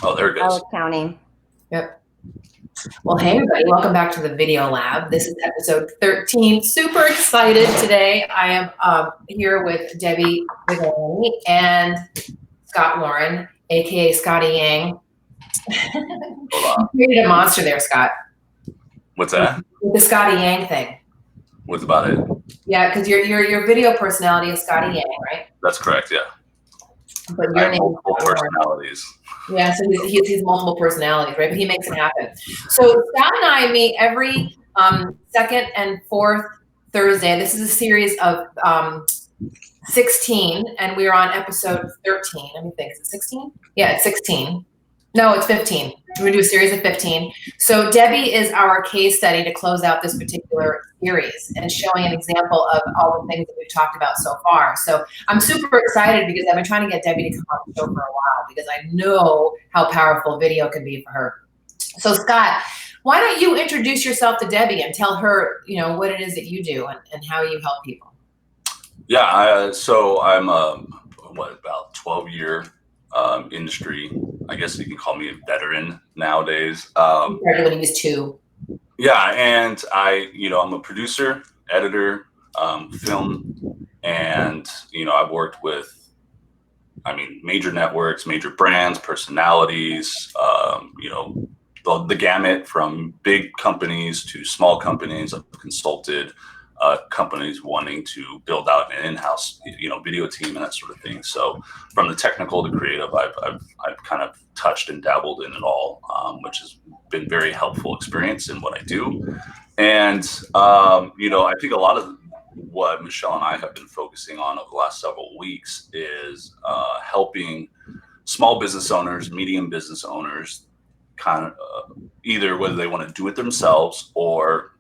Oh, there it goes. Counting. Yep. Well, hey everybody, welcome back to the Video Lab. This is episode 13. Super excited today. I am here with Debbie Vigilante and Scott Warren, aka Scotty Yang. You created a monster there, Scott. What's that? With the Scotty Yang thing. What's about it? Yeah, because your video personality is Scotty Yang, right? That's correct, yeah. But your name multiple personalities. Yeah, so he's multiple personalities, right? But he makes it happen. So Scott and I meet every second and fourth Thursday. This is a series of 16, and we're on episode 13. Let me think, is it 16? Yeah, it's 16. No, it's 15. We do a series of 15. So Debbie is our case study to close out this particular series and showing an example of all the things that we've talked about so far. So I'm super excited because I've been trying to get Debbie to come on the show for a while because I know how powerful video can be for her. So Scott, why don't you introduce yourself to Debbie and tell her, what it is that you do and how you help people? Yeah, so I'm about 12-year industry. I guess you can call me a veteran nowadays. Everybody was 2. Yeah, and I'm a producer, editor, film, and I've worked with, major networks, major brands, personalities, the gamut from big companies to small companies. I've consulted companies wanting to build out an in-house, video team and that sort of thing. So from the technical to creative, I've kind of touched and dabbled in it all, which has been very helpful experience in what I do. And, I think a lot of what Michelle and I have been focusing on over the last several weeks is helping small business owners, medium business owners, kind of either whether they want to do it themselves or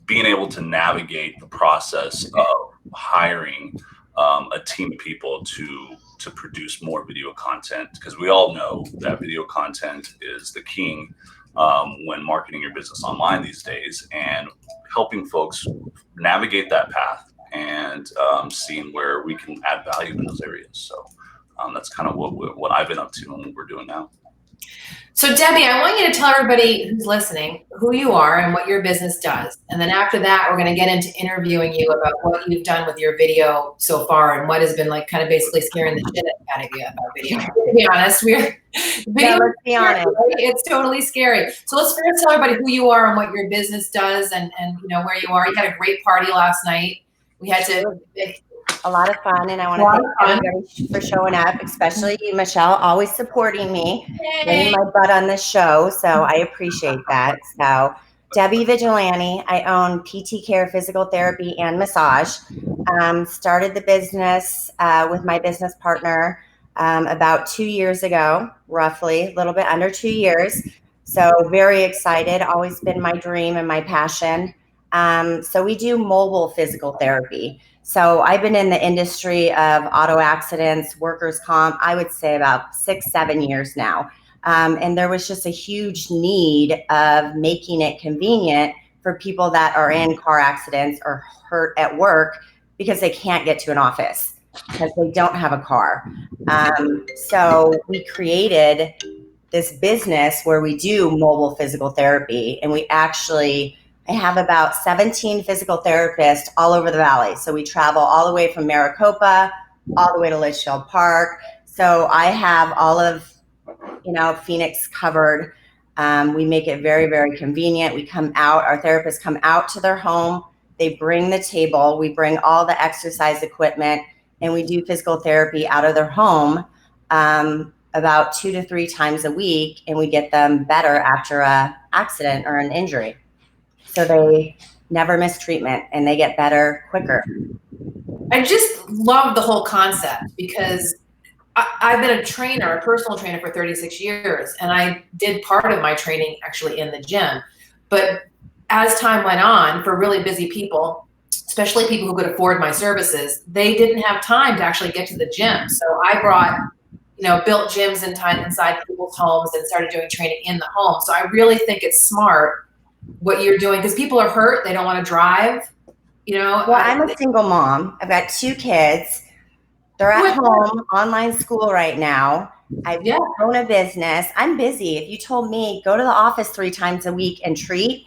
being able to navigate the process of hiring a team of people to produce more video content, because we all know that video content is the king when marketing your business online these days, and helping folks navigate that path and seeing where we can add value in those areas. So that's kind of what I've been up to and what we're doing now. So Debbie, I want you to tell everybody who's listening who you are and what your business does. And then after that, we're going to get into interviewing you about what you've done with your video so far and what has been like kind of basically scaring the shit out of you about video. To be honest, let's be honest. It's totally scary. So let's first tell everybody who you are and what your business does and where you are. You had a great party last night. We had a lot of fun, and I want to thank everybody for showing up, especially you, Michelle, always supporting me, getting my butt on this show, so I appreciate that. So, Debbie Vigilante, I own Ptcare Physical Therapy and Massage. Started the business with my business partner about 2 years ago, roughly, a little bit under 2 years. So very excited, always been my dream and my passion. So we do mobile physical therapy. So I've been in the industry of auto accidents, workers' comp, I would say about 6-7 years now. And there was just a huge need of making it convenient for people that are in car accidents or hurt at work because they can't get to an office because they don't have a car. So we created this business where we do mobile physical therapy, and I have about 17 physical therapists all over the valley. So we travel all the way from Maricopa, all the way to Litchfield Park. So I have all of, Phoenix covered. We make it very, very convenient. We come out, our therapists come out to their home. They bring the table. We bring all the exercise equipment, and we do physical therapy out of their home about 2 to 3 times a week. And we get them better after an accident or an injury. So they never miss treatment and they get better quicker. I just love the whole concept because I've been a personal trainer for 36 years, and I did part of my training actually in the gym. But as time went on, for really busy people, especially people who could afford my services, they didn't have time to actually get to the gym. So I brought, built gyms inside people's homes and started doing training in the home. So I really think it's smart what you're doing, because people are hurt, they don't want to drive, Well, I'm a single mom. I've got 2 kids. They're at home, online school right now. I've grown a business. I'm busy. If you told me go to the office 3 times a week and treat,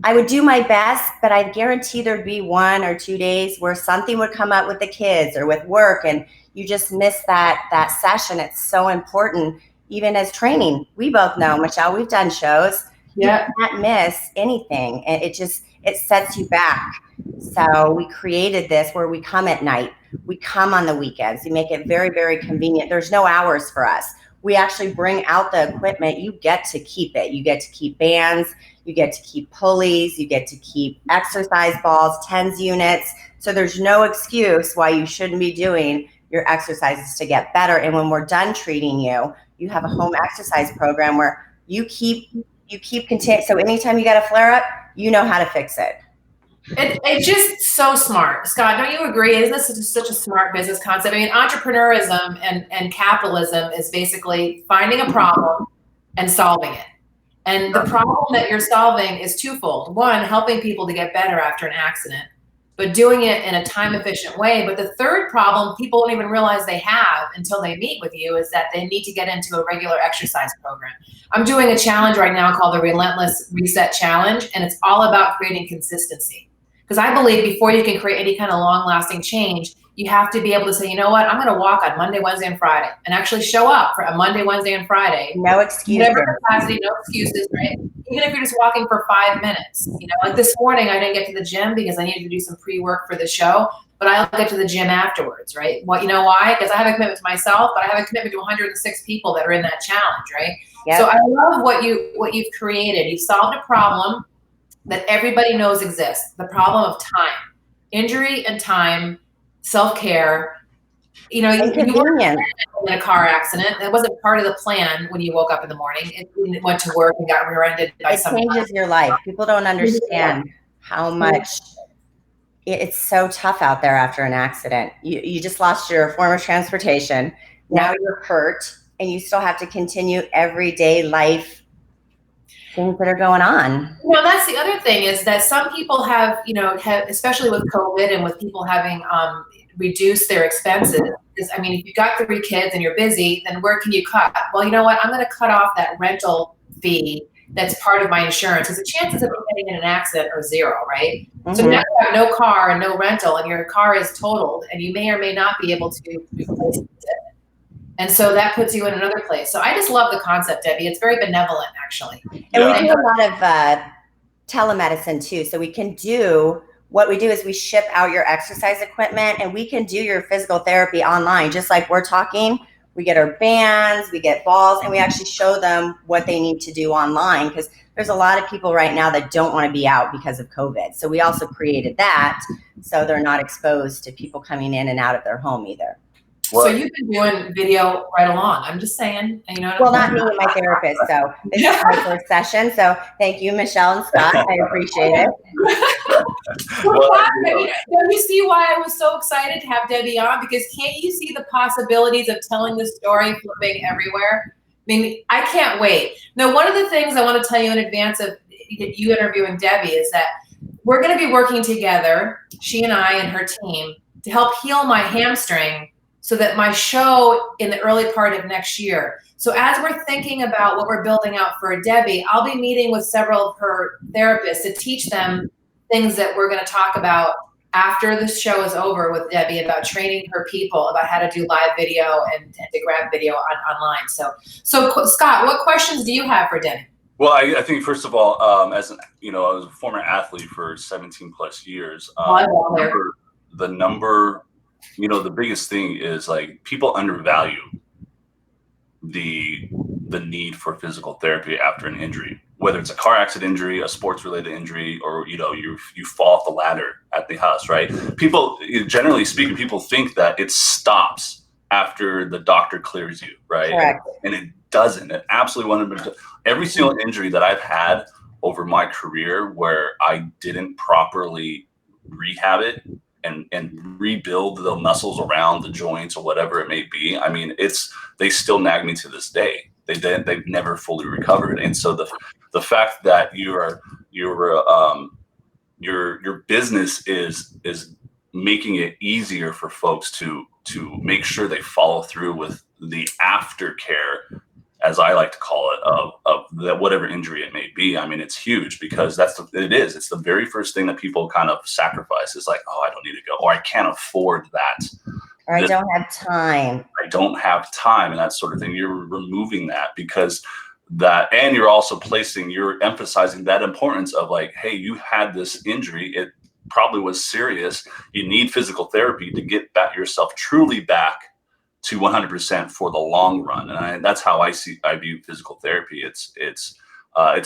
I would do my best, but I guarantee there'd be 1 or 2 days where something would come up with the kids or with work, and you just miss that session. It's so important, even as training. We both know, Michelle, we've done shows. Yeah. You can't miss anything. It sets you back. So we created this where we come at night. We come on the weekends. You make it very, very convenient. There's no hours for us. We actually bring out the equipment. You get to keep it. You get to keep bands. You get to keep pulleys. You get to keep exercise balls, TENS units. So there's no excuse why you shouldn't be doing your exercises to get better. And when we're done treating you, you have a home exercise program where you keep continue. So anytime you got a flare up, you know how to fix it. It's just so smart. Scott, don't you agree? Isn't this such a smart business concept? I mean, entrepreneurism and capitalism is basically finding a problem and solving it. And the problem that you're solving is twofold. One, helping people to get better after an accident, but doing it in a time-efficient way. But the third problem people don't even realize they have until they meet with you is that they need to get into a regular exercise program. I'm doing a challenge right now called the Relentless Reset Challenge, and it's all about creating consistency. Because I believe before you can create any kind of long-lasting change, you have to be able to say, you know what, I'm going to walk on Monday, Wednesday, and Friday, and actually show up for a Monday, Wednesday, and Friday. No excuses. Whatever capacity, no excuses, right? Even if you're just walking for 5 minutes. You know, like this morning, I didn't get to the gym because I needed to do some pre-work for the show, but I'll get to the gym afterwards, right? Well, you know why? Because I have a commitment to myself, but I have a commitment to 106 people that are in that challenge, right? Yep. So I love what you've created. You've solved a problem that everybody knows exists, the problem of time, injury and time, self-care. You know, you weren't in a car accident. That wasn't part of the plan when you woke up in the morning. It went to work and got rear-ended by someone. It changes your life. People don't understand how much it's so tough out there after an accident. You just lost your form of transportation. Now you're hurt, and you still have to continue everyday life things that are going on. You know, that's the other thing is that some people have, especially with COVID and with people having reduced their expenses. Because, I mean, if you've got 3 kids and you're busy, then where can you cut? Well, you know what? I'm going to cut off that rental fee that's part of my insurance because the chances of you getting in an accident are 0, right? Mm-hmm. So now you have no car and no rental and your car is totaled and you may or may not be able to replace it. And so that puts you in another place. So I just love the concept, Debbie. It's very benevolent, actually. And we do a lot of telemedicine too. So we can do, what we do is we ship out your exercise equipment and we can do your physical therapy online. Just like we're talking, we get our bands, we get balls, and we actually show them what they need to do online because there's a lot of people right now that don't want to be out because of COVID. So we also created that so they're not exposed to people coming in and out of their home either. So you've been doing video right along. I'm just saying, Well, not me and my therapist. So this is my first session. So thank you, Michelle and Scott. I appreciate it. Don't you see why I was so excited to have Debbie on? Because can't you see the possibilities of telling the story flipping everywhere? I mean, I can't wait. Now, one of the things I want to tell you in advance of you interviewing Debbie is that we're going to be working together, she and I and her team, to help heal my hamstring so that my show in the early part of next year. So as we're thinking about what we're building out for Debbie, I'll be meeting with several of her therapists to teach them things that we're going to talk about after the show is over with Debbie about training her people about how to do live video and to grab video online. So Scott, what questions do you have for Debbie? Well, I think first of all, I was a former athlete for 17 plus years. The biggest thing is like people undervalue the need for physical therapy after an injury, whether it's a car accident injury, a sports related injury, or you fall off the ladder at the house, right? People, generally speaking, people think that it stops after the doctor clears you, right? Correct. And it doesn't. It absolutely 100%. Every single injury that I've had over my career where I didn't properly rehab it and rebuild the muscles around the joints or whatever it may be. I mean, they still nag me to this day. They've never fully recovered. And so the fact that your business is making it easier for folks to make sure they follow through with the aftercare, as I like to call it, of the, whatever injury it may be. I mean, it's huge because it's the very first thing that people kind of sacrifice is like, oh, I don't need to go, or I can't afford that. Or I don't have time. I don't have time, and that sort of thing. You're removing that because that, and you're emphasizing that importance of like, hey, you had this injury. It probably was serious. You need physical therapy to get yourself truly back to 100% for the long run. And that's how I view physical therapy. It's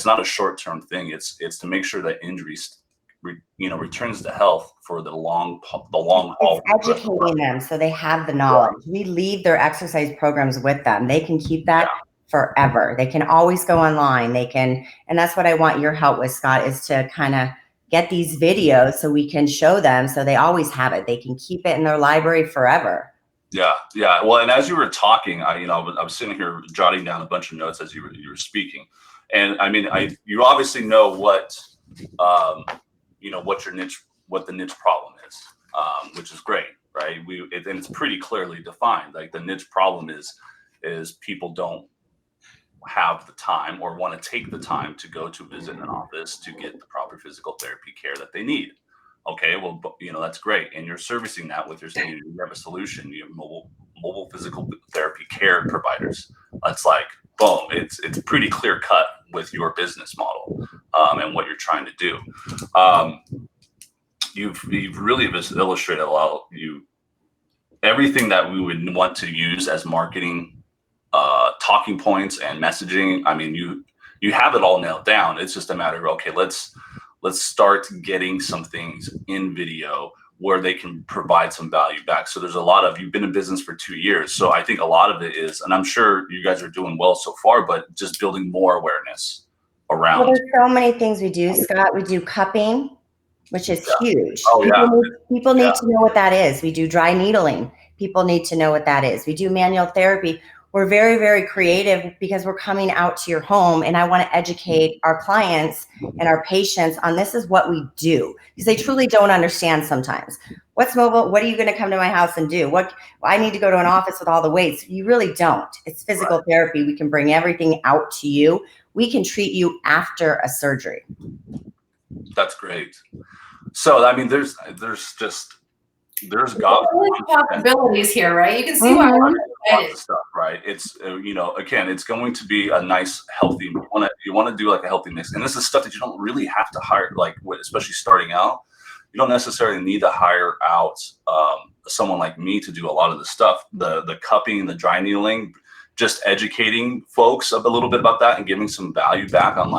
not a short-term thing. It's to make sure that injuries, returns to health for the long haul. It's educating them so they have the knowledge. We leave their exercise programs with them. They can keep that forever. They can always go online. And that's what I want your help with, Scott, is to kind of get these videos so we can show them so they always have it. They can keep it in their library forever. Yeah. Well, and as you were talking, I was sitting here jotting down a bunch of notes as you were speaking, and I mean, you obviously know what what the niche problem is, which is great, right? And it's pretty clearly defined. Like the niche problem is people don't have the time or want to take the time to go to visit an office to get the proper physical therapy care that they need. Okay, well, that's great, and you're servicing that with you have a solution. You have mobile physical therapy care providers. That's like, boom, it's pretty clear cut with your business model and what you're trying to do. You've really illustrated a lot. Everything that we would want to use as marketing talking points and messaging. I mean, you have it all nailed down. It's just a matter of, okay, let's start getting some things in video where they can provide some value back. So you've been in business for 2 years. So I think a lot of it is, and I'm sure you guys are doing well so far, but just building more awareness around. Well, there's so many things we do, Scott. We do cupping, which is huge. People need to know what that is. We do dry needling. People need to know what that is. We do manual therapy. We're very, very creative because we're coming out to your home, and I want to educate our clients and our patients on this is what we do, because they truly don't understand sometimes. What's mobile? What are you going to come to my house and do? I need to go to an office with all the weights. You really don't. It's physical therapy. We can bring everything out to you. We can treat you after a surgery. That's great. So, I mean, there's possibilities here, right? You can see why lots of stuff, right? It's again, it's going to be a nice, healthy. You want to do like a healthy mix, and this is stuff that you don't really have to hire, especially starting out. You don't necessarily need to hire out someone like me to do a lot of the stuff, the cupping, the dry needling. Just educating folks a little bit about that and giving some value back on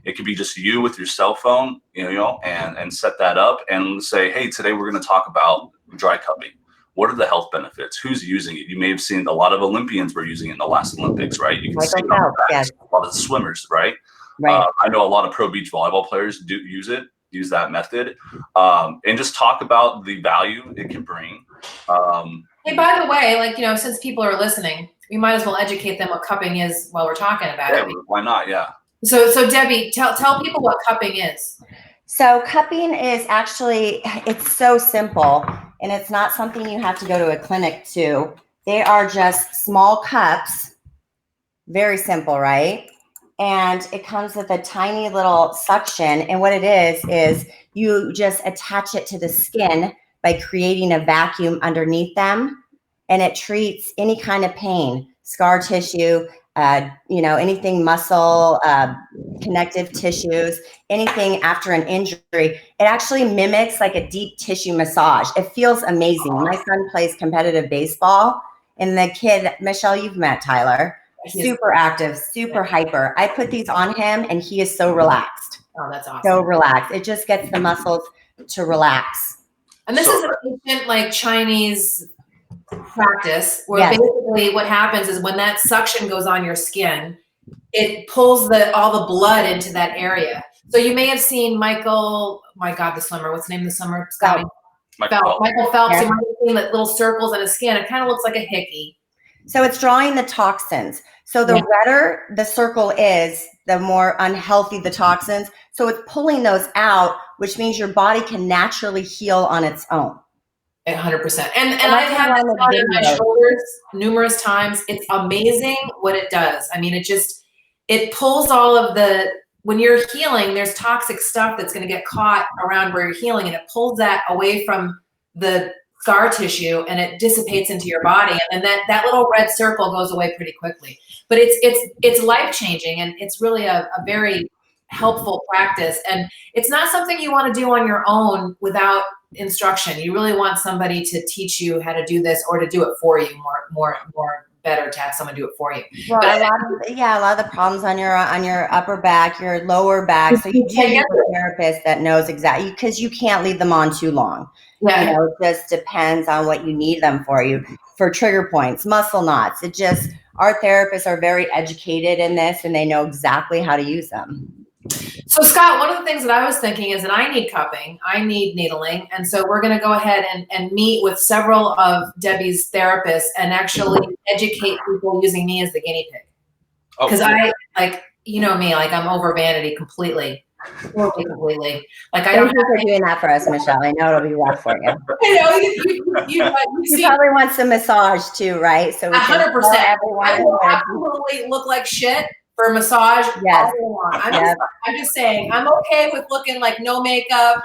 it could be just you with your cell phone, and set that up and say, hey, today we're going to talk about dry cupping. What are the health benefits? Who's using it? You may have seen a lot of Olympians were using it in the last Olympics, right? You can see it on the backs, a lot of the swimmers, right? Right. I know a lot of pro beach volleyball players do use that method, and just talk about the value it can bring. Hey, by the way, since people are listening, we might as well educate them what cupping is while we're talking about it. Why not? Yeah. So Debbie, tell people what cupping is. So cupping is actually, it's so simple, and it's not something you have to go to a clinic to. They are just small cups, very simple, right? And it comes with a tiny little suction. And what it is you just attach it to the skin by creating a vacuum underneath them, and it treats any kind of pain, scar tissue, anything muscle, connective tissues, anything after an injury. It actually mimics like a deep tissue massage. It feels amazing. My son plays competitive baseball, and the kid, Michelle, you've met Tyler, super active, super hyper. I put these on him, and he is so relaxed. Oh, that's awesome. So relaxed. It just gets the muscles to relax. And this is an ancient Chinese practice where basically what happens is when that suction goes on your skin, it pulls all the blood into that area. So you may have seen Michael, the swimmer. What's the name of the swimmer? Scotty? Michael Phelps. You might have seen the little circles on his skin. It kind of looks like a hickey. So it's drawing the toxins. So the redder the circle is, the more unhealthy the toxins. So it's pulling those out, which means your body can naturally heal on its own. 100%. And I've had this on my shoulders numerous times. It's amazing what it does. I mean, it pulls all of when you're healing, there's toxic stuff that's going to get caught around where you're healing, and it pulls that away from the scar tissue and it dissipates into your body. And then that little red circle goes away pretty quickly. But it's life-changing, and it's really a very helpful practice. And it's not something you want to do on your own without instruction. You really want somebody to teach you how to do this, or to do it for you. More better to have someone do it for you. Well, a lot of the problems on your upper back, your lower back. So you do need a therapist that knows exactly, because you can't leave them on too long. Yeah. You know, it just depends on what you need them for trigger points, muscle knots. Our therapists are very educated in this, and they know exactly how to use them. So Scott, one of the things that I was thinking is that I need cupping, I need needling. And so we're going to go ahead and meet with several of Debbie's therapists and actually educate people using me as the guinea pig. Because you know me, I'm over vanity completely. Completely. Thank you for doing that for us, Michelle. I know it'll be rough for you. I know you probably want some massage too, right? So 100%. I will absolutely look like shit for a massage. Yes. I'm just saying, I'm okay with looking like no makeup,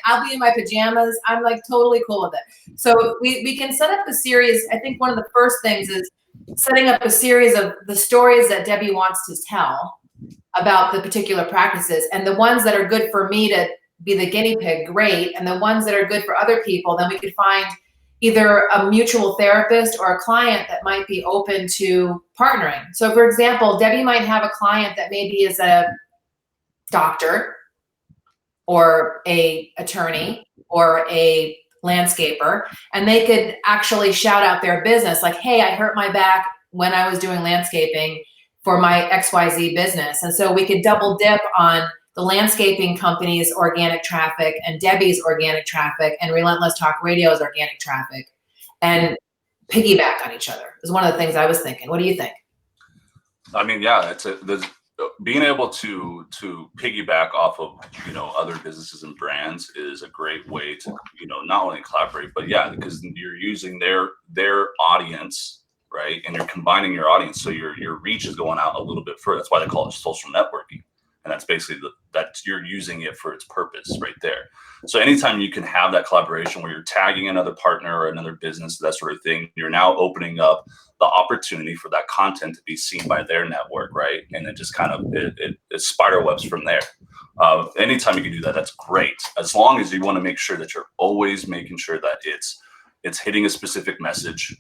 I'll be in my pajamas. I'm totally cool with it. So we can set up a series. I think one of the first things is setting up a series of the stories that Debbie wants to tell about the particular practices, and the ones that are good for me to be the guinea pig, great. And the ones that are good for other people, then we could find either a mutual therapist or a client that might be open to partnering. So for example, Debbie might have a client that maybe is a doctor or a attorney or a landscaper, and they could actually shout out their business like, hey, I hurt my back when I was doing landscaping for my XYZ business. And so we could double dip on the landscaping company's organic traffic and Debbie's organic traffic and Relentless Talk Radio's organic traffic, and piggyback on each other is one of the things I was thinking. What do you think? I mean, yeah, being able to piggyback off of, other businesses and brands is a great way to, not only collaborate, but because you're using their audience, right? And you're combining your audience. So your reach is going out a little bit further. That's why they call it social networking. And that's basically that you're using it for its purpose right there. So anytime you can have that collaboration where you're tagging another partner or another business, that sort of thing, you're now opening up the opportunity for that content to be seen by their network, right? And it just kind of, it spider webs from there. Anytime you can do that, that's great. As long as you want to make sure that you're always making sure that it's hitting a specific message,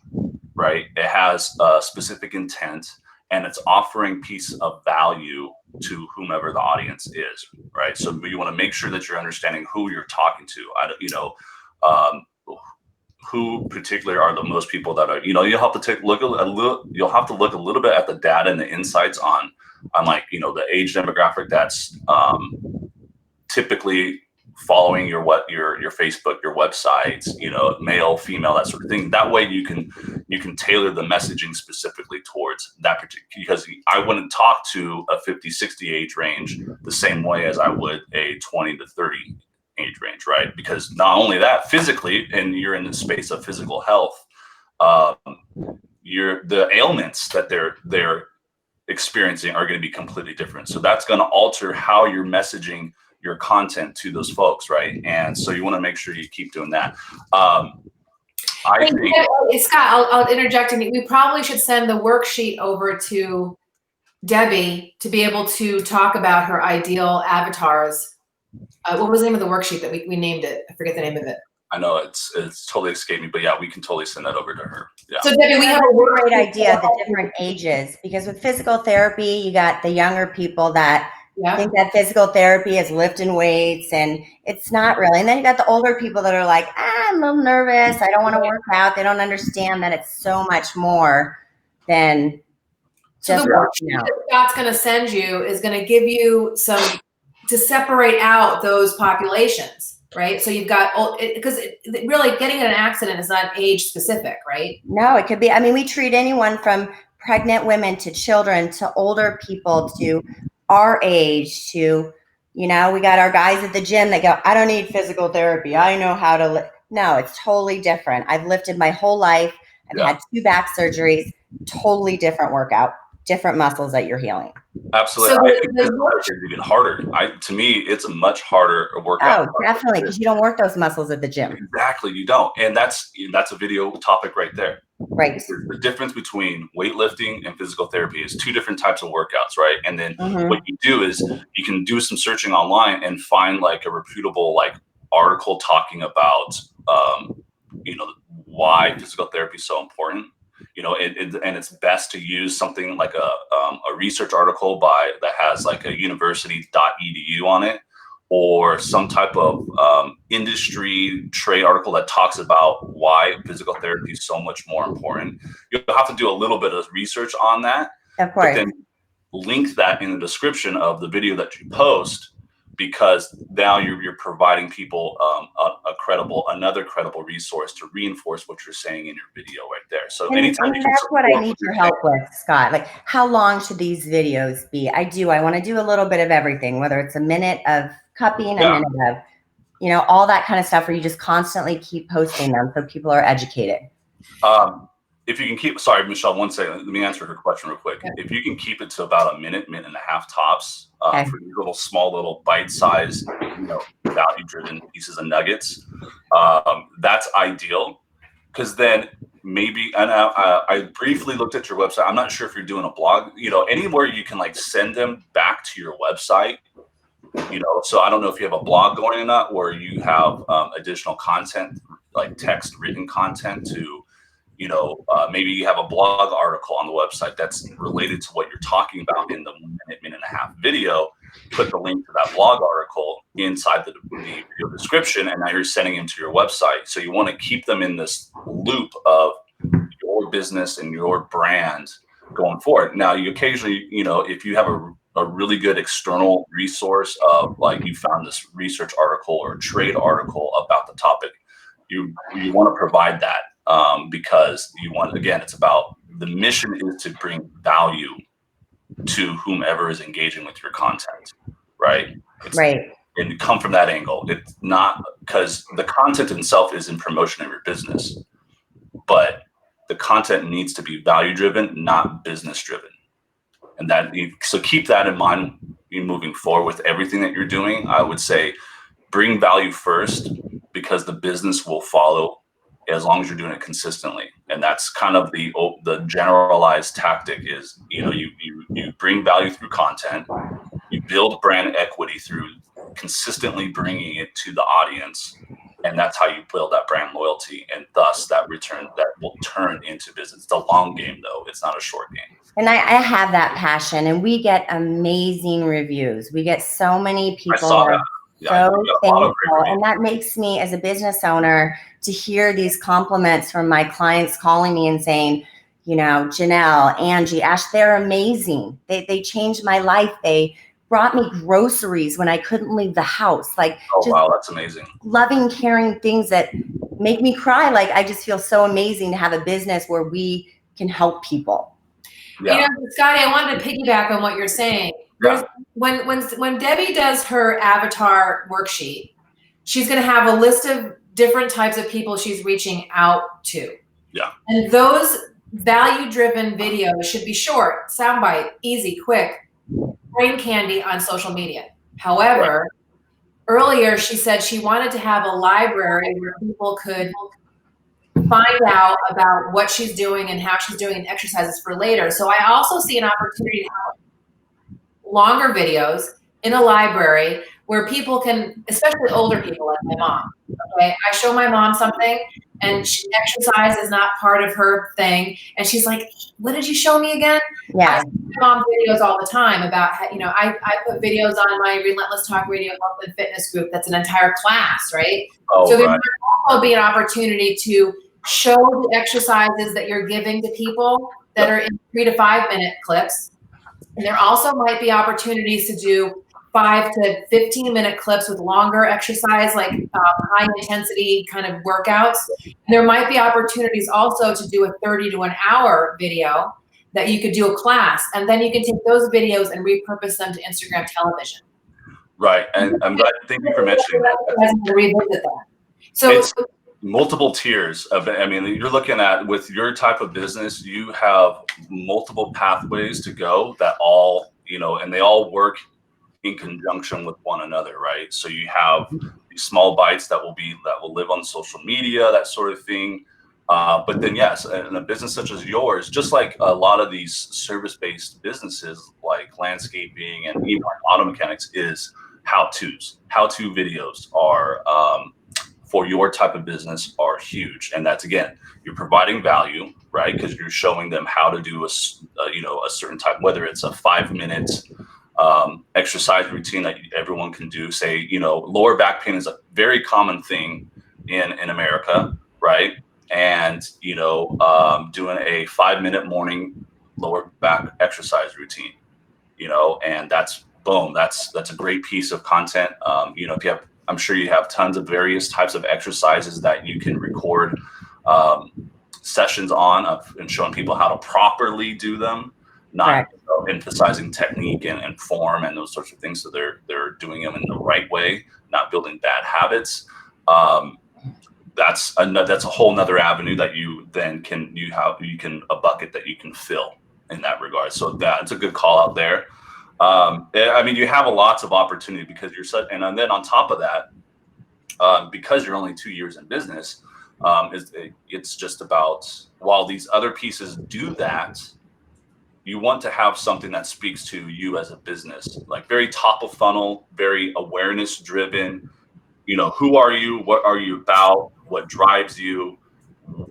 right? It has a specific intent, and it's offering piece of value to whomever the audience is, right? So you want to make sure that you're understanding who you're talking to. Who particularly are the most people that are, you'll have to look a little bit at the data and the insights on the age demographic that's typically following your Facebook, your websites, male, female, that sort of thing. That way you can tailor the messaging specifically towards that particular, because I wouldn't talk to a 50, 60 age range the same way as I would a 20 to 30 age range, right? Because not only that, physically, and you're in the space of physical health, the ailments that they're experiencing are going to be completely different. So that's going to alter how you're messaging your content to those folks, right? And so you want to make sure you keep doing that. I think, Scott, I'll interject. We probably should send the worksheet over to Debbie to be able to talk about her ideal avatars. What was the name of the worksheet that we named it? I forget the name of it. I know it's totally escaped me, but yeah, we can totally send that over to her. Yeah. So Debbie, we have a great idea of the different ages, because with physical therapy, you got the younger people that think that physical therapy is lifting weights, and it's not really. And then you got the older people that are like, I'm a little nervous, I don't want to work out. They don't understand that it's so much more than just working out. So the worksheet that Scott's going to send you is going to give you some to separate out those populations, right? So you've got, because really getting in an accident is not age specific, right? No, it could be. I mean, we treat anyone from pregnant women to children to older people to our age to, we got our guys at the gym that go, I don't need physical therapy. I know how to No, it's totally different. I've lifted my whole life. I've had 2 back surgeries, totally different workout, different muscles that you're healing. Absolutely. So I think it's even harder. To me, it's a much harder workout. Oh, definitely, because you don't work those muscles at the gym. Exactly, you don't. And that's a video topic right there. Right. The difference between weightlifting and physical therapy is 2 different types of workouts, right? And then what you do is you can do some searching online and find like a reputable like article talking about why physical therapy is so important. And it's best to use something like a research article that has like a university.edu on it, or some type of industry trade article that talks about why physical therapy is so much more important. You'll have to do a little bit of research on that. Of course. But then link that in the description of the video that you post, because now you're providing people another credible resource to reinforce what you're saying in your video right there. So anytime you can that's what I need your help with, Scott. Like, how long should these videos be? I want to do a little bit of everything, whether it's a minute of cupping, a minute of, all that kind of stuff, where you just constantly keep posting them so people are educated. If you can keep, sorry, Michelle, one second. Let me answer her question real quick. If you can keep it to about a minute and a half tops, for these small bite-sized, value-driven pieces of nuggets, that's ideal. Because then maybe, and I briefly looked at your website. I'm not sure if you're doing a blog, anywhere you can like send them back to your website. So I don't know if you have a blog going or not, or you have additional content, like text written content to, maybe you have a blog article on the website that's related to what you're talking about in the minute and a half video. Put the link to that blog article inside the video description, and now you're sending them to your website. So you want to keep them in this loop of your business and your brand going forward. Now, you occasionally, if you have a really good external resource of like you found this research article or trade article about the topic, you want to provide that. Because it's about the mission is to bring value to whomever is engaging with your content, right? And come from that angle. It's not because the content itself is in promotion of your business, but the content needs to be value driven, not business driven. And so keep that in mind moving forward with everything that you're doing. I would say bring value first, because the business will follow as long as you're doing it consistently. And that's kind of the generalized tactic is, you bring value through content, you build brand equity through consistently bringing it to the audience. And that's how you build that brand loyalty. And thus that will turn into business. It's a long game though. It's not a short game. And I have that passion, and we get amazing reviews. We get so many people. I saw that. So thankful. And that makes me, as a business owner, to hear these compliments from my clients calling me and saying, Janelle, Angie, Ash, they're amazing. They changed my life. They brought me groceries when I couldn't leave the house. Like, wow, that's amazing. Loving, caring things that make me cry. Like, I just feel so amazing to have a business where we can help people. Yeah. Scotty, I wanted to piggyback on what you're saying. When Debbie does her avatar worksheet, she's going to have a list of different types of people she's reaching out to. Yeah. And those value-driven videos should be short, soundbite, easy, quick, brain candy on social media. However, earlier she said she wanted to have a library where people could find out about what she's doing and how she's doing exercises for later. So I also see an opportunity to have longer videos in a library where people can, especially older people like my mom, okay? I show my mom something and exercise is not part of her thing. And she's like, what did you show me again? Yeah. I see my mom videos all the time about how, I put videos on my Relentless Talk Radio Health and Fitness group. That's an entire class, right? So there might also be an opportunity to show the exercises that you're giving to people that are in 3 to 5 minute clips. And there also might be opportunities to do 5 to 15 minute clips with longer exercise, like high intensity kind of workouts. And there might be opportunities also to do a 30 to an hour video that you could do a class. And then you can take those videos and repurpose them to Instagram television. Right. And I'm glad, thank you for mentioning that. Revisit that. So multiple tiers of, I mean, you're looking at, with your type of business, you have multiple pathways to go that all, you know, and they all work in conjunction with one another, right? So you have these small bites that will live on social media, that sort of thing. But then, yes, in a business such as yours, just like a lot of these service-based businesses like landscaping and even auto mechanics, is how-tos. How-to videos are, for your type of business, are huge. And that's, again, you're providing value, right? Because you're showing them how to do a certain type, whether it's a 5-minute exercise routine that everyone can do. Say, you know, lower back pain is a very common thing in America, right? And, you know, doing a 5-minute morning lower back exercise routine, you know, and that's boom. That's a great piece of content. You know, if you have, I'm sure you have tons of various types of exercises that you can record sessions on and showing people how to properly do them, not emphasizing technique and form and those sorts of things. So they're doing them in the right way, not building bad habits. That's a whole nother avenue that you then can, a bucket that you can fill in that regard. So that's a good call out there. I mean, you have lots of opportunity because you're such, and then on top of that, because you're only 2 years in business, it's just about, while these other pieces do that, you want to have something that speaks to you as a business, like very top of funnel, very awareness driven. You know, who are you? What are you about? What drives you?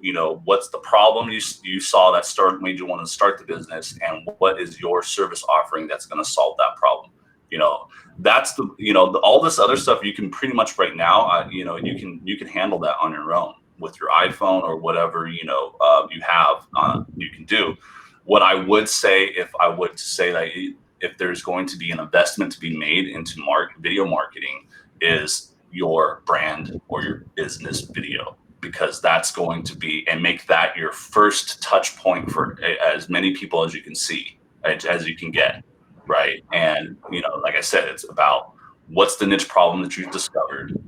You know, what's the problem you saw that made you want to start the business, and what is your service offering that's going to solve that problem? You know, that's the, you know, all this other stuff you can pretty much right now, you know, you can handle that on your own with your iPhone or whatever, you know, you have, you can do. What I would say, if I would say that if there's going to be an investment to be made into video marketing, is your brand or your business video, because that's going to be, and make that your first touch point for as many people as you can see, as you can get, right? And, you know, like I said, it's about what's the niche problem that you've discovered,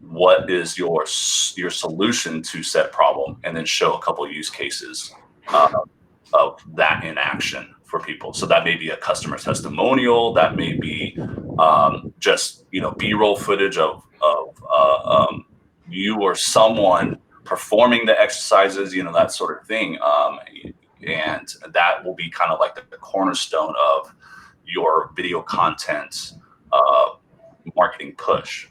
what is your solution to said problem, and then show a couple of use cases of that in action for people. So that may be a customer testimonial, that may be just, you know, B-roll footage of you or someone performing the exercises, you know, that sort of thing. And that will be kind of like the cornerstone of your video content marketing push.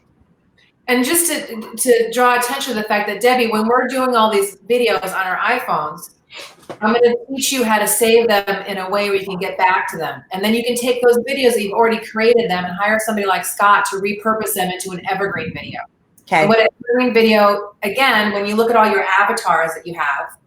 And just to draw attention to the fact that, Debbie, when we're doing all these videos on our iPhones, I'm going to teach you how to save them in a way where you can get back to them. And then you can take those videos that you've already created them and hire somebody like Scott to repurpose them into an evergreen video. Okay. And what an evergreen video, again, when you look at all your avatars that you have,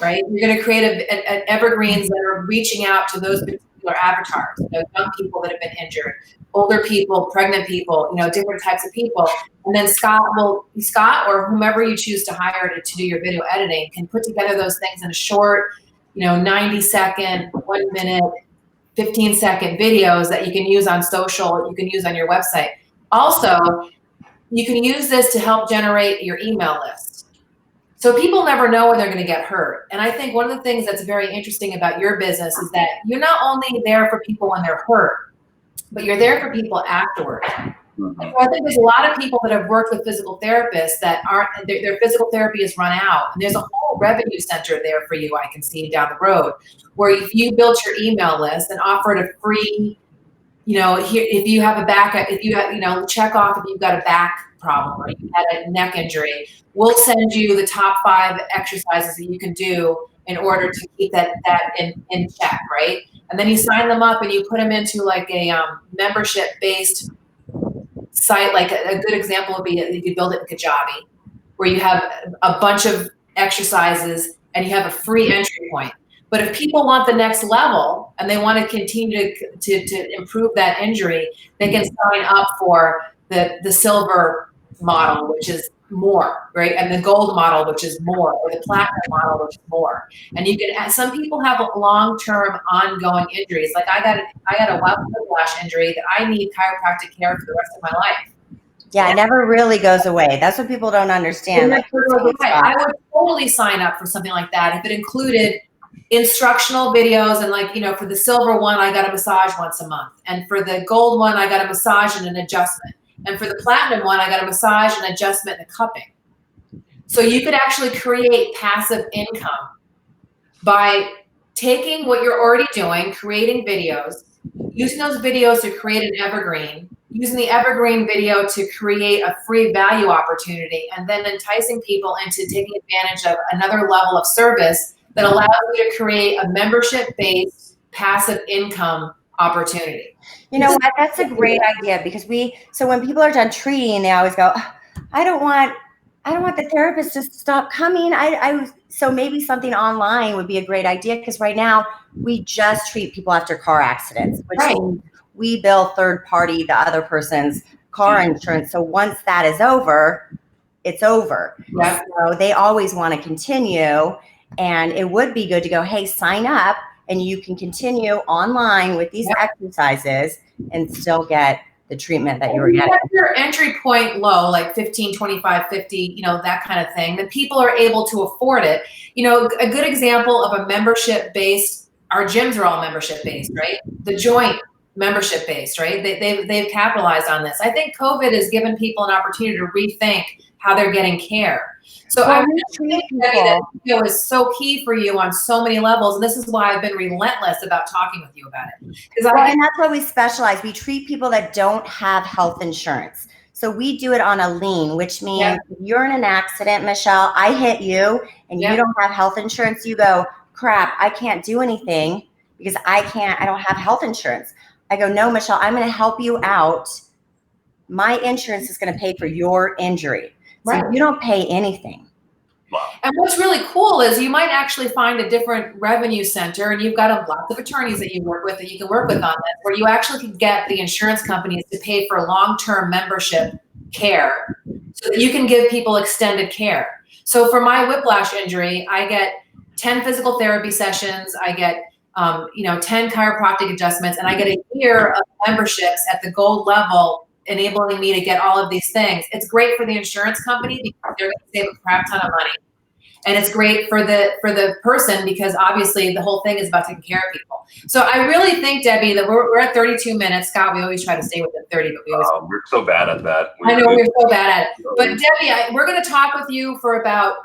right, you're going to create an evergreens that are reaching out to those particular avatars, you know, young people that have been injured, older people, pregnant people, you know, different types of people. And then Scott or whomever you choose to hire to do your video editing can put together those things in a short, you know, 90-second, 1 minute, 15-second videos that you can use on social, you can use on your website. Also, you can use this to help generate your email list. So people never know when they're going to get hurt. And I think one of the things that's very interesting about your business is that you're not only there for people when they're hurt, but you're there for people afterwards. So I think there's a lot of people that have worked with physical therapists that their physical therapy is run out. And there's a whole revenue center there for you, I can see down the road, where if you built your email list and offered a free, you know, here, if you have a backup, if you have, you know, check off if you've got a back problem or you had a neck injury, we'll send you the top 5 exercises that you can do in order to keep that in check, right? And then you sign them up and you put them into like a membership-based site. Like a good example would be you could build it in Kajabi, where you have a bunch of exercises and you have a free entry point. But if people want the next level and they want to continue to improve that injury, they can sign up for the silver model, which is more, right? And the gold model, which is more, or the platinum model, which is more. And you can, some people have long-term ongoing injuries. Like I got a whiplash injury that I need chiropractic care for the rest of my life. Yeah, it never really goes away. That's what people don't understand. Like, I would totally sign up for something like that if it included instructional videos and, like, you know, for the silver one, I got a massage once a month. And for the gold one, I got a massage and an adjustment. And for the platinum one, I got a massage and adjustment and a cupping. So you could actually create passive income by taking what you're already doing, creating videos, using those videos to create an evergreen, using the evergreen video to create a free value opportunity, and then enticing people into taking advantage of another level of service that allows you to create a membership-based passive income opportunity. You know what? That's a great idea, because so when people are done treating, they always go, I don't want the therapist to stop coming. So maybe something online would be a great idea, because right now we just treat people after car accidents, which means we bill third party, the other person's car insurance. So once that is over, it's over. Yeah. So they always want to continue. And it would be good to go, hey, sign up and you can continue online with these exercises and still get the treatment that you were getting. If your entry point low, like 15, 25, 50, you know, that kind of thing, then people are able to afford it. You know, a good example of a membership-based, our gyms are all membership-based, right? The Joint, membership-based, right? They've capitalized on this. I think COVID has given people an opportunity to rethink how they're getting care. So I think that video is so key for you on so many levels, and this is why I've been relentless about talking with you about it. And that's why we specialize. We treat people that don't have health insurance. So we do it on a lien, which means if you're in an accident, Michelle, I hit you and you don't have health insurance, you go, crap, I can't do anything because I don't have health insurance. I go, no, Michelle, I'm going to help you out. My insurance is going to pay for your injury. So you don't pay anything. Wow. And what's really cool is you might actually find a different revenue center, and you've got lots of attorneys that you work with that you can work with on this, where you actually can get the insurance companies to pay for long-term membership care so that you can give people extended care. So for my whiplash injury, I get 10 physical therapy sessions, I get 10 chiropractic adjustments, and I get a year of memberships at the gold level, enabling me to get all of these things. It's great for the insurance company because they're going to save a crap ton of money. And it's great for the person because obviously the whole thing is about taking care of people. So I really think, Debbie, that we're at 32 minutes. Scott, we always try to stay within 30, but we're so bad at that. I know we're so bad at it. But Debbie, we're going to talk with you for about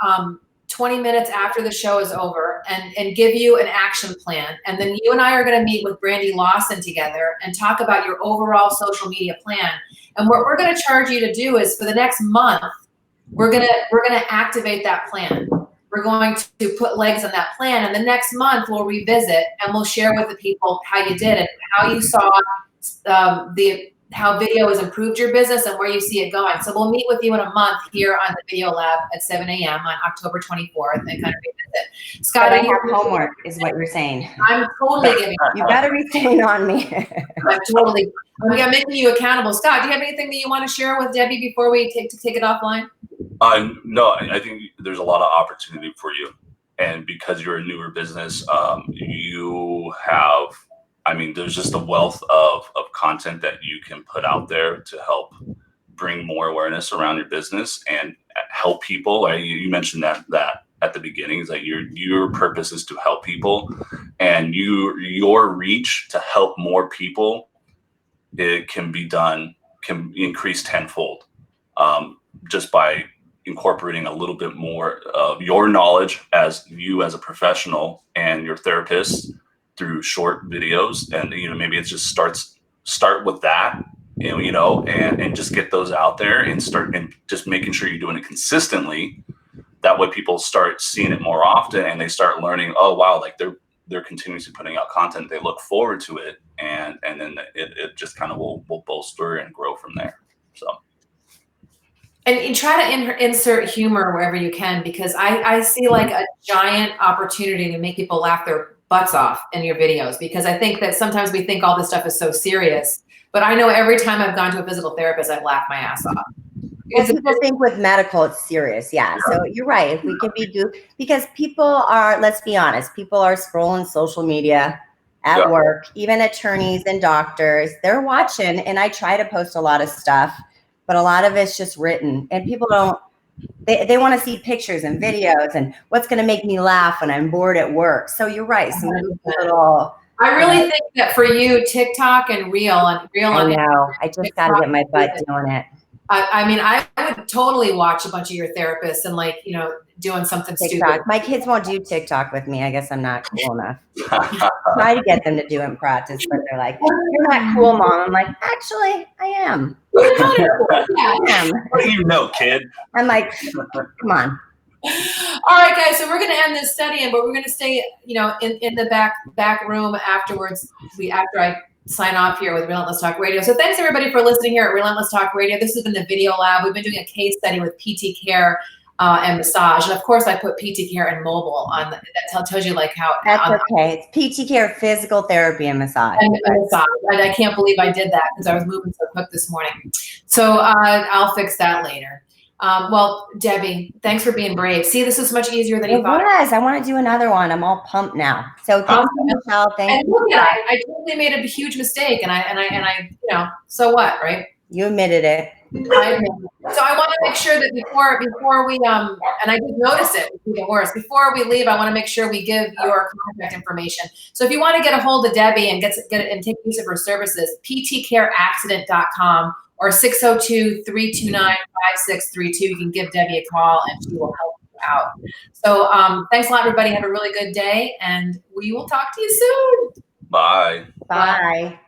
20 minutes after the show is over and give you an action plan. And then you and I are going to meet with Brandy Lawson together and talk about your overall social media plan. And what we're going to charge you to do is for the next month, we're going to activate that plan. We're going to put legs on that plan. And the next month we'll revisit and we'll share with the people how you did it, how you saw how video has improved your business and where you see it going. So we'll meet with you in a month here on the ValueLab at 7 a.m. on October 24th and kind of revisit. Scott, I have homework is what you're saying. I'm totally giving you better be staying on me. I'm making you accountable. Scott, do you have anything that you want to share with Debbie before we take it offline? No, I think there's a lot of opportunity for you. And because you're a newer business, you have, there's just a wealth of content that you can put out there to help bring more awareness around your business and help people. You mentioned that at the beginning is that your purpose is to help people, and your reach to help more people, it can increase tenfold just by incorporating a little bit more of your knowledge as you as a professional and your therapist through short videos. And maybe it just start with that, and just get those out there and start and just making sure you're doing it consistently. That way people start seeing it more often and they start learning, oh wow, like they're continuously putting out content, they look forward to it, and then it just kind of will bolster and grow from there. So and you try to insert humor wherever you can, because I see like a giant opportunity to make people laugh their butts off in your videos, because I think that sometimes we think all this stuff is so serious, but I know every time I've gone to a physical therapist, I've laughed my ass off. Well, people think with medical it's serious, yeah. So you're right. If we can be because people are, let's be honest, people are scrolling social media at work, even attorneys and doctors, they're watching, and I try to post a lot of stuff but a lot of it's just written, and people don't. They want to see pictures and videos and what's going to make me laugh when I'm bored at work. So you're right. I really think that for you, TikTok and Reel. I know. I just got to get my butt doing it. I mean, I would totally watch a bunch of your therapists and like, you know, doing something TikTok. stupid. My kids won't do TikTok with me. I guess I'm not cool enough. Try to get them to do it in practice, but they're like, "You're not cool, Mom." I'm like, "Actually, I am." Yeah. I am. What do you know, kid? I'm like, come on. All right, guys. So we're going to end this study, but we're going to stay, you know, in the back room afterwards. After I sign off here with Relentless Talk Radio. So thanks everybody for listening here at Relentless Talk Radio. This has been the Video Lab. We've been doing a case study with Ptcare and massage, and of course I put Ptcare and mobile on. That tells you like how. That's okay. It's Ptcare physical therapy and massage. And massage. I can't believe I did that because I was moving so quick this morning. So I'll fix that later. Well, Debbie, thanks for being brave. See, this is much easier than you thought. It was. I want to do another one. I'm all pumped now. So thanks, Michelle. Thank you. I totally made a huge mistake, and I, you know, so what, right? You admitted it. I admit it. So I want to make sure that before we and I did notice it, even worse. Before we leave, I want to make sure we give your contact information. So if you want to get a hold of Debbie and get it and take use of her services, ptcareaccident.com. or 602-329-5632. You can give Debbie a call and she will help you out. So thanks a lot, everybody. Have a really good day, and we will talk to you soon. Bye. Bye.